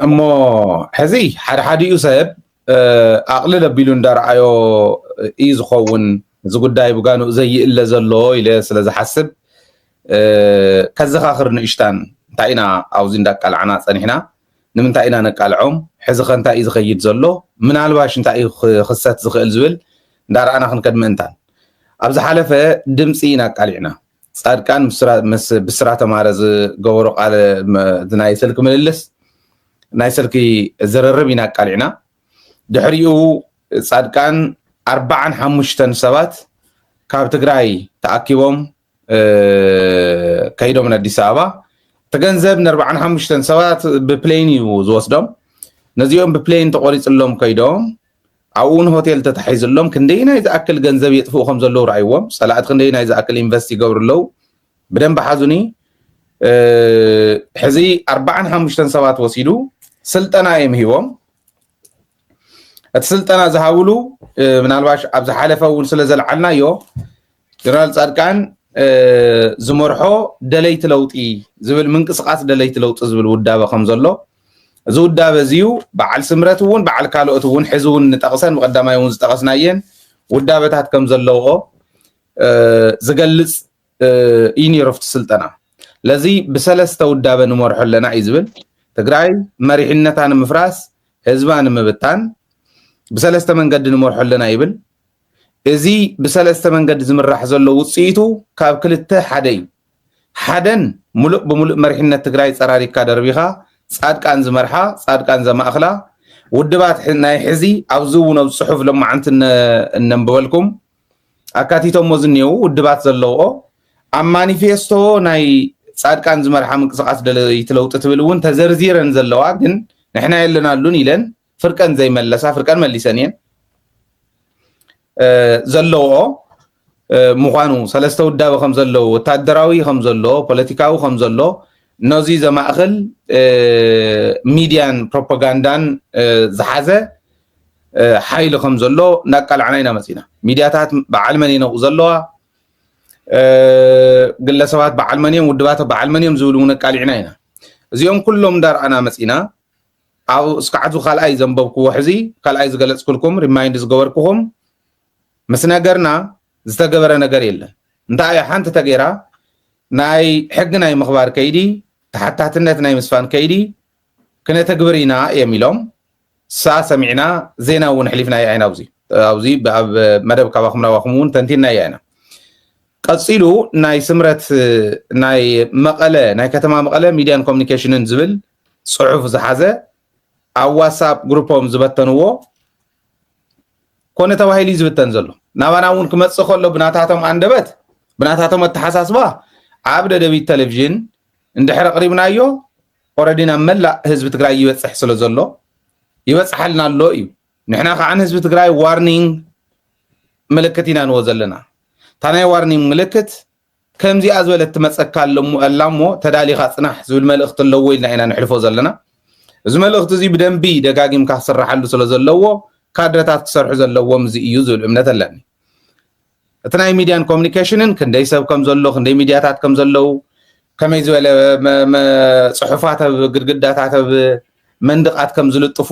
اما حزي حد يوسف اقلل بيلون دار ايو ايز خون زغداي بغانو زي الا زلو الى سلاز حسب كزخاخر نشتان تاينا اوزين داك العنا صنيحنا نمنتاينا نقالعوم حز خنتا ايز خيد زلو منالباش انتا خصات زخيل زبل دار انا خنقدم انتان ابز حلفه دمصي نقالعنا صادقان بسرعه مارز غورو قال دناي سلك مللس ناي سلكي زررب ينقالعنا دحريو صادقان 45 سبات كاب تግራይ تاكيبهم كيدوم አዲስ አበባ ተገንዘብ 45 سبات ببلين يوزوسدم نزيهم ببلين تقريصلهم كيدوم አውን ሆቴል ተታሒዝሎም ክንደይና ይዛአክል ገንዘብ ይጥፉ ከም ዘሎ ራይዎም ሰላት ክንደይና ይዛአክል ኢንቨስት ይገብርለው በደንብ ሓዙኒ ሕዚ 45 ሰባት ወሲዱ ስልጠና የምሂቦም السلطنة زهاولو منالباش أبز حلفة ونسلزلعلنا يو جنرال صادقان زمرحو دليت لوطي زبل منقسقات دليت لوط زبل ودابة خمزلو زو ودابة زيو بعل سمرتون بعل كالوتون حزون نتقسن مقدما يون زتقسنايين ودابة تحت كمزلو زقلص إيني رفت السلطنة لذي بسلسة ودابة نمرحو لنا عيزبل تقرأي مريحنتان مفراس حزبان مبتان بسلسته منقد نمرح لنا يبل ازي بسلسته منقد زمرح زلو وصيتو كاب كلته حدن ملؤ بملؤ مرحنا تግራይ صراري كادربيخا صادقان زمرحا صادقان زماخلا ودبات ناي حزي ابزو نو صحف لما عنت ننبولكم اكاتيتو مزنيو ودبات زلو ام مانيفيستو ناي صادقان زمرحا منقسقاس دليتلوط تبلون تزرزيرن زلوا ግን نحنا يلنالون يلن فرقان زي ملسا فرقان مليسانين زلو مخانو سلسته ودابه خم زلو وتادراوي خم زلو بوليتيكاو خم زلو نوزي زماخل ميديان بروباغاندان زحازه حيل خم زلو نقل عنينا مسينا ميدياتات بعلمني نو زلوا ግለሰባት بعلمنيم ودباته بعلمنيم زولو نقل عنينا زيهم كلهم دار انا مسينا او اسكعتو خالاي زنببكو وحزي خالاي زغلصكلكم ريمايندز غوركم مسنغرنا زتغبر ነገር የለን እንታይ ሓንቲ ተገራ ናይ ሕግ ናይ ምኽባር ከይዲ ተሓታትነት ናይ ምስፋን ከይዲ ክነተግብሪና የሚሎም ሰሚዕና ዜናውን ሕሊፍና ያይና አውዚ መደብ ካባኹም ናዋኹም ተንቲና ያይና ቀጽሉ ናይ ስምረት ናይ መቀለ ናይ ከተማ መቀለ ሚዲያን ኮሙኒኬሽንን ዝብል ጽሑፍ ዝሓዘ ኣብ ዋትስኣፕ ግሩፖም ዝበተንዎ ኮነ ተባሂሉ ዝበተን ዘሎ ናባናውን ክመጽእ ከሎ ብናታቶም አንደበት ብናታቶም ተሓሳስባ ኣብ ደደቢት ቴሌቪዥን እንድሕር ቀሪብናዮ ኦሬዲና መላ ህዝብ ትግራይ ይበጽሕ ስለ ዘሎ ይበጽሐልና ኣሎ እዩ ንሕና ከዓን ህዝብ ትግራይ ዋርኒንግ ምልክት ኢና ንዎ ዘለና ታናይ ዋርኒንግ ምልክት ከምዚ ኣዝበለት ትመጸካለሙ ኣላሞ ተዳሊኻ ጽናሕ ዝብል መልእኽቲ ኣለዎ ኢልና ኢና ንሕልፎ ዘለና እዚ መልእኽቲ እዚ ብደንቢ ደጋጊም ካስራሓሉ ስለ ዘለዎ ካድረታት ክሰርሑ ዘለዎም እዚ እዩ ዝብል እምነት ኣለኒ እቲ ናይ ሚዲያን ኮሙኒኬሽንን ክንደይ ሰብ ከም ዘሎ ክንደይ ሚዲያታት ከም ዘለው ከመይ ዝበለ ጽሑፋት ኣብ ግድግዳታት ኣብ መንድቃት ከም ዝልጥፉ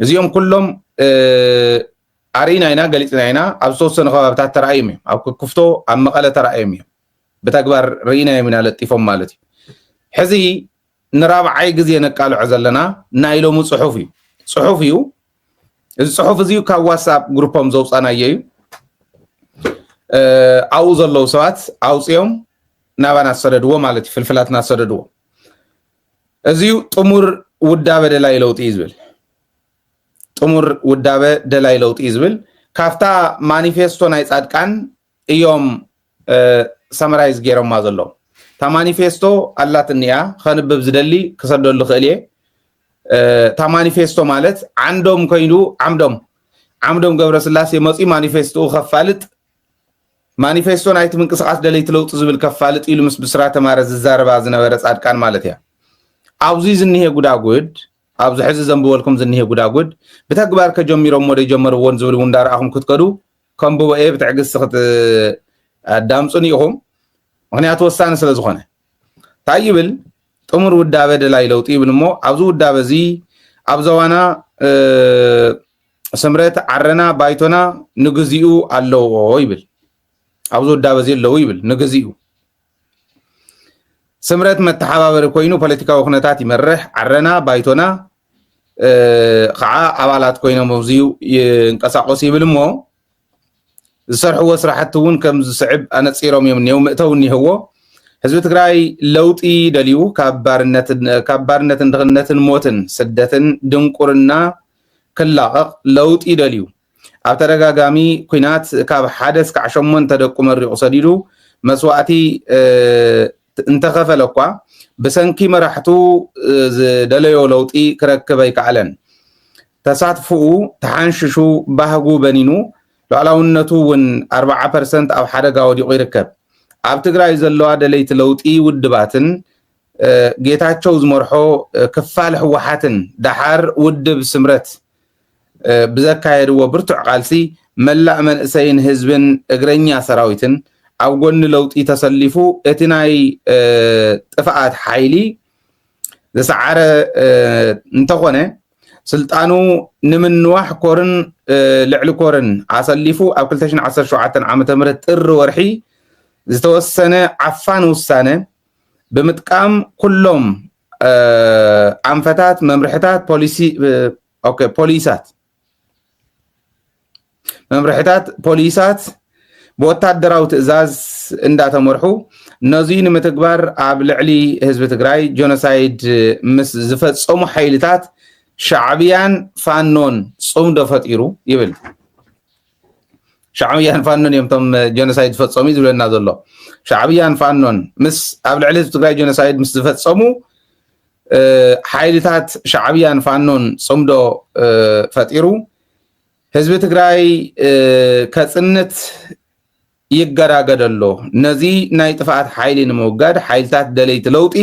እዚኦም ኩሎም አሪና ኢና ገሊጽና ኢና ኣብ ተወሰነ ከባቢታት ተራእዮም እዮም ኣብ ክፍቶ ኣብ መቐለ ተራእዮም እዮም ብተግባር ርኢና ኢና ለጢፎም ማለት እዩ ሕዚ ንራብዓይ ግዜ ነቃልዑ ዘለና ናይ ሎሙ ጽሑፍ እዩ እዚ ጽሑፍ እዚ ካብ ዋትስኣፕ ግሩፖም ዘውፃናየ እዩ ኣው ዘለው ሰባት ኣውፅዮም ናባና ሰደድዎ ማለት እዩ ፍልፍላትና ሰደድዎ እዚዩ ጥሙር ውዳበ ደላይ ለውጢ ይዝብል ጥሙር ውዳበ ደላይ ለውጢ ይዝብል ካፍታ ማኒፌስቶ ናይ ጻድቃን እዮም ሰመራይዝ ገይሮማ ዘለው ታ ማኒፌስቶ አላትንያ خنبብ ዝደሊ ክሰደሉ ኽእልየ ታ ማኒፌስቶ ማለት ዓንዶም ኮይኑ ዓምዶም ገብረ ስላሴ መጺ ማኒፌስቶ ከፋልጥ ማኒፌስቶ ናይቲ ምንቅስቃስ ደለይቲ ለውጥ ዝብል ከፋልጥ ኢሉ ምስ ብስራተ ማረዝ ዝዛረባ ዝነበረ ጻድቃን ማለት ያ ኣብዚ ዝንሄ ጉዳጉድ ኣብዚ ሕዚ ዘንብወልኩም ዝንሄ ጉዳጉድ ብተግባር ከጀሚሮም ወደ ጀመርዎን ዝብል እንዳርአኹም ክትከዱ ከም ብወኤ ብትዕግስ ኣዳምጹን ኢኹም ምክንያቱ ወሳኒ ስለ ዝኾነ ታይብል ጥሙር ውዳበ ደላይ ለውጢ ይብልሞ አብዙ ውዳበ እዚ አብዘዋና ስምረት ዓረና ባይቶና ንግዚኡ አለው ይብል አብዙ ውዳበ እዚ አለው ይብል ንግዚኡ ስምረት መተሓባበር ኮይኑ ፖለቲካዊ ኩነታት ይመርሕ ዓረና ባይቶና ከዓ አባላት ኮይኖም ኣብዚዩ ይንቀሳቀሱ ይብልሞ ዝሰርሕዎ ስራሕቲ እውን ከም ዝስዕብ ኣነፂሮም እዮም እኒሄው ምእተው እኒሄዎ ህዝቢ ትግራይ ለውጢ ደልዩ ካብ ባርነትን ድኽነትን ሞትን ስደትን ድንቁርና ክላቐቕ ለውጢ ደልዩ ኣብ ተደጋጋሚ ኩናት ካብ 1 እስካብ 8 ደቁ መሪቑ ሰዲዱ መስዋእቲ እንተኸፈለ እኳ ብሰንኪ መራሕቱ ዝደለዮ ለውጢ ክረክብ ኣይከኣለን ተሳትፍኡ ተሓንሽሹ ባህጉ በኒኑ ሉዓላውነቱ እውን 40% ኣብ ሓደጋ ወዲቑ ይርከብ ኣብ ትግራይ ዘለዋ ደለይቲ ለውጢ ውድባትን ጌታቸው ዝመርሖ ክፋል ህወሓትን ዳሓር ውድብ ስምረት ብዘካየድዎ ብርቱዕ ቃልሲ መላእ መንእሰይን ህዝብን እግረኛ ሰራዊትን ኣብ ጎኒ ለውጢ ተሰሊፉ እቲ ናይ ጥፍኣት ሓይሊ ዝሰዓረ እንተኾነ ስልጣኑ ንምንዋሕ ኮርን ልዕሊ ኮርን ኣሰሊፉ ኣብ 2017 ዓመተ ምህረት ጥሪ ወርሒ ዝተወሰነ ዓፋን ውሳነ ብምጥቃም ኩሎም ኣንፈታት መምርሕታት ፖሊሳት ብወታደራዊ ትእዛዝ እንዳተመርሑ ነዚ ንምትግባር ኣብ ልዕሊ ህዝቢ ትግራይ ጆኖሳይድ ምስ ዝፈጸሙ ሓይልታት ሻዕብያን ፋኖን ጽምዶ ፈጢሩ ይብል ሻዕብያን ፋኖን እዮም ቶም ጆኖሳይድ ፈጸሙ ዝብለና ዘሎ ሻዕብያን ፋኖን ምስ ኣብ ልዕሊ ህዝቢ ትግራይ ጆኖሳይድ ምስ ዝፈጸሙ ሓይልታት ሻዕብያን ፋኖን ጽምዶ ፈጢሩ ህዝቢ ትግራይ ከጽንት ይገዳገደሎ ነዚ ናይ ጥፍኣት ሓይሊ ንምውጋድ ሓይልታት ደለይቲ ለውጢ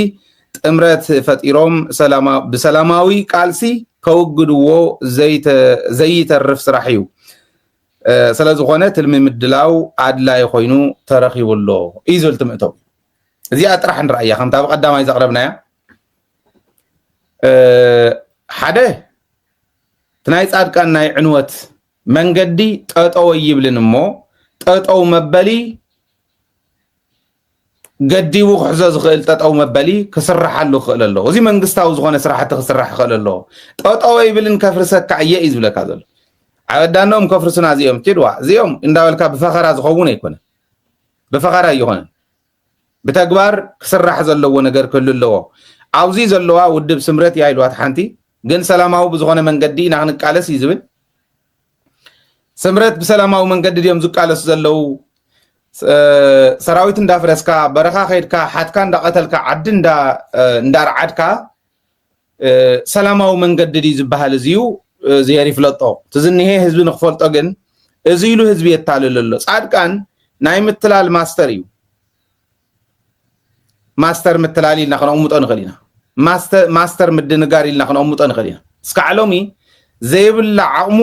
ጥምረት ፈጢሮም ብሰላማዊ ቃልሲ ከውግድዎ ዘይተርፍ ስራሕ እዩ ስለዝኾነ ትልሚ ምድላው ኣድላይ ኮይኑ ተረኺቡሎ እዩ ዝብል ትምእተው እዚኣ ጥራሕ ንረኣያ ከምታ ብቀዳማይ ዘቕረብናያ ሓደ እቲ ናይ ጻድቃን ናይ ዕንወት መንገዲ ጠጠው ይብልን እሞ ጠጠው መበሊ ገዲቡ ክሕዞ ዝኽእል ጠጠው መበሊ ክስራሓሉ ክኽእል ኣለዎ እዚ መንግስታዊ ዝኾነ ስራሕቲ ክስራሕ ክኽእል ኣለዎ ጠጠው ይብልን ከፍርሰካ እየ እዩ ዝብለካ ዘሎ ኣበዳኖም ከፍርሱና እዚኦም ትድዋ እዚኦም እንዳበልካ ብፈኸራ ዝኸውን ኣይኮነ ብፈኸራ ኣይኮነን ብተግባር ክስራሕ ዘለዎ ነገር ክህሉ ኣለዎ ኣብዚ ዘለዋ ውድብ ስምረት እያ ኢልዋት ሓንቲ ግን ሰላማዊ ብዝኾነ መንገዲ ኢና ክንቃለስ እዩ ዝብል ስምረት ብሰላማዊ መንገዲ ድዮም ዝቃለሱ ዘለው ሰራዊት እንዳፍረስካ በረኻ ኸይድካ ሓትካ እንዳቀተልካ ዓዲ እንዳርዓድካ ሰላማዊ መንገዲ ዲ ዝበሃል እዚዩ ዝየር ይፍለጦ ትዝኒሄ ህዝቢ ንክፈልጦ ግን እዚ ኢሉ ህዝቢ የታልል ኣሎ ጻድቃን ናይ ምትላል ማስተር እዩ ማስተር ምትላል ኢልና ክንቅምጦ ንኽእል ኢና ማስተር ምድንጋር ኢልና ክንቅምጦ ንኽእል ኢና እስካዕ ሎሚ ዘይብላ ዓቕሙ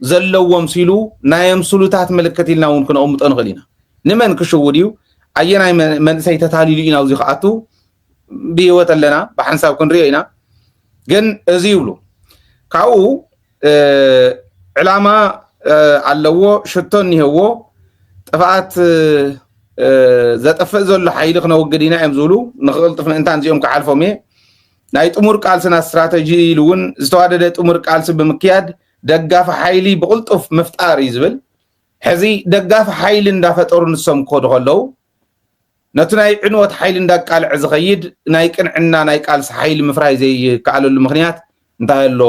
ዘለዎም ሲሉ ናዮም ስሉታት ምልክት ኢልና እውን ክንቅምጦ ንኽእል ኢና ንመን ክሽውድ እዩ ኣየናይ መንእሰይ ተታሊሉ ኢና ኣብዚ ክኣቱ ብሂወት ኣለና ብሓንሳብ ክንሪኦ ኢና ግን እዚ ይብሉ ካብኡ ዕላማ ኣለዎ ሽቶ እኒሄዎ ጥፍኣት ዘጠፍእ ዘሎ ሓይሊ ክነውግድ ኢና እዮም ዝብሉ ንክቕልጥፍ ምእንታን እዚኦም ክሓልፎም እየ ናይ ጥሙር ቃልስና ስትራተጂ ኢሉ እውን ዝተዋደደ ጥሙር ቃልሲ ብምክያድ ደጋፊ ሓይሊ ብቕልጡፍ ምፍጣር እዩ ዝብል ሕዚ ደጋፊ ሓይሊ እንዳፈጠሩ ንሶም ክኸዱ ከለው ነቲ ናይ ዕንወት ሓይሊ እንዳቃልዕ ዝኸይድ ናይ ቅንዕና ናይ ቃልሲ ሓይሊ ምፍራይ ዘይከኣለሉ ምክንያት እንታይ ኣሎ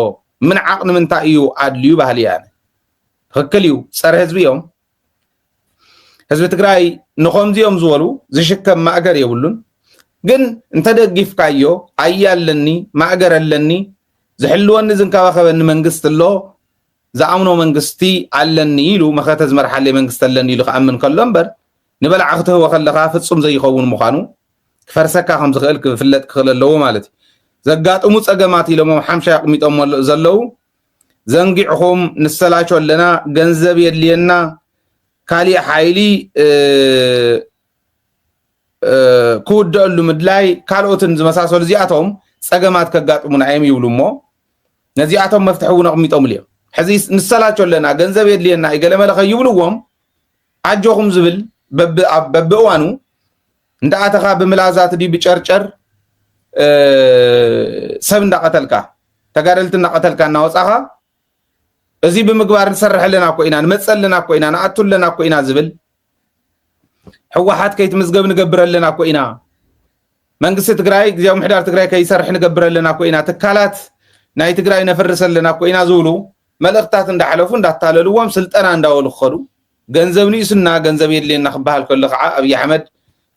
ምን ዓቕኒ ምንታይ እዩ ኣድልዩ ባህሊ እያ ትክክል እዩ ፀረ ህዝቢ እዮም ህዝቢ ትግራይ ንኸምዚኦም ዝበሉ ዝሽከም ማእገር የብሉን ግን እንተደጊፍካዮ ኣያለኒ ማእገር ኣለኒ ዝሕልወኒ ዝንከባኸበኒ መንግስቲ ኣሎ ዝኣምኖ መንግስቲ ኣለኒ ኢሉ መኸተ ዝመርሓለይ መንግስቲ ኣለኒ ኢሉ ክኣምን ከሎ እምበር ንበልዓ ክትህቦ ከለካ ፍፁም ዘይኸውን ምዃኑ ክፈርሰካ ከም ዝኽእል ክፍለጥ ክኽእል ኣለዎ ማለት እዩ ዘጋጥሙ ፀገማት ኢሎም ሓምሻ ኣቕሚጦም ዘለው ዘንጊዕኹም ንሰላቸው ኣለና ገንዘብ የድልየና ካሊእ ሓይሊ ክውደሉ ምድላይ ካልኦትን ዝመሳሰሉ እዚኣቶም ፀገማት ከጋጥሙና እዮም ይብሉ እሞ ነዚኣቶም መፍትሒ እውን ኣቕሚጦም እዮም ሕዚ ንሰላቸው ኣለና ገንዘብ የድልየና ይገለመለ ከይብልዎም ዓጆኹም ዝብል በብእዋኑ እንዳኣተኻ ብምላዛት ዲ ብጨርጨር ሰብ እንዳቀተልካ ተጋደልቲ እንዳቀተልካ እናወፃኻ እዚ ብምግባር ንሰርሐለና ኮይና ንመፀለና ኮይና ንኣቱለና ኮይና ዝብል ሕወሓት ከይትምዝገብ ንገብረለና ኮይና መንግስቲ ትግራይ ግዚያዊ ምሕዳር ትግራይ ከይሰርሕ ንገብረለና ኮይና ትካላት ናይ ትግራይ ነፈርሰለና ኮይና ዝብሉ መልእክታት እንዳሓለፉ እንዳታለልዎም ስልጠና እንዳወሉ ክኸዱ ገንዘብ ንእስና ገንዘብ የድልየና ክበሃል ከሎ ከዓ ኣብይ ኣሕመድ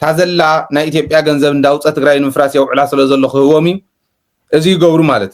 ታዘላ ናይ ኢትዮጵያ ገንዘብ እንዳውፀ ትግራይ ንምፍራስ የውዕላ ስለ ዘሎ ክህቦም እዩ እዚ ይገብሩ ማለት